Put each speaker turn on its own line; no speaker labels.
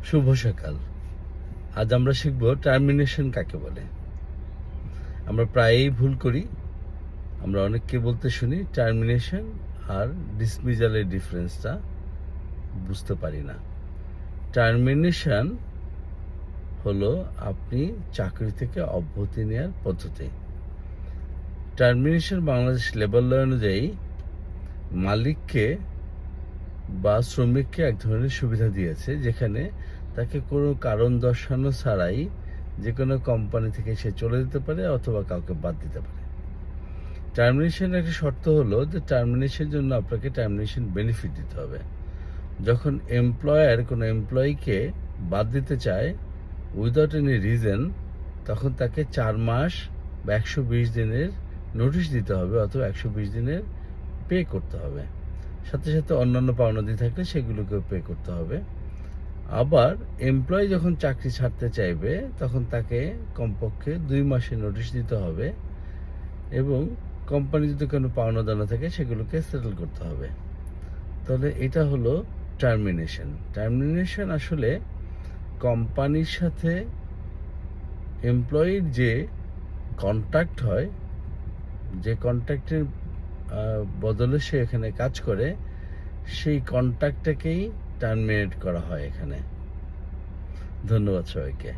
শুভ সকাল। আজ আমরা শিখব টার্মিনেশন কাকে বলে। আমরা প্রায়ই ভুল করি। আমরা অনেককে বলতে শুনি টার্মিনেশন আর ডিসমিজালের ডিফারেন্সটা বুঝতে পারি না। টার্মিনেশন হলো আপনি চাকরি থেকে অব্যাহতি নেওয়ার পদ্ধতি। টার্মিনেশন বাংলাদেশ লেবার ল অনুযায়ী মালিককে বা শ্রমিককে এক ধরনের সুবিধা দিয়েছে, যেখানে তাকে কোনো কারণ দর্শানো ছাড়াই যে কোনো কোম্পানি থেকে সে চলে যেতে পারে অথবা কাউকে বাদ দিতে পারে। টার্মিনেশনের একটা শর্ত হলো যে টার্মিনেশনের জন্য আপনাকে টার্মিনেশন বেনিফিট দিতে হবে। যখন এমপ্লয়ার কোনো এমপ্লয়িকে বাদ দিতে চায় উইদাউট এনি রিজন, তখন তাকে 4 মাস বা 120 দিনের নোটিশ দিতে হবে অথবা 120 দিনের পে করতে হবে। সাথে সাথে অন্যান্য পাওনাদি থাকলে সেগুলোকেও পে করতে হবে। আবার এমপ্লয়ি যখন চাকরি ছাড়তে চাইবে তখন তাকে কমপক্ষে 2 মাসের নোটিশ দিতে হবে এবং কোম্পানি যদি কোনো পাওনা দানা থাকে সেগুলোকে সেটেল করতে হবে। তাহলে এটা হলো টার্মিনেশন। টার্মিনেশন আসলে কোম্পানির সাথে এমপ্লয়ির যে কন্ট্রাক্ট হয়, যে কন্ট্রাক্টের বদলে সে এখানে কাজ করে, সেই কন্ট্রাক্টটাকেই টার্মিনেট করা হয় এখানে। ধন্যবাদ সবাইকে।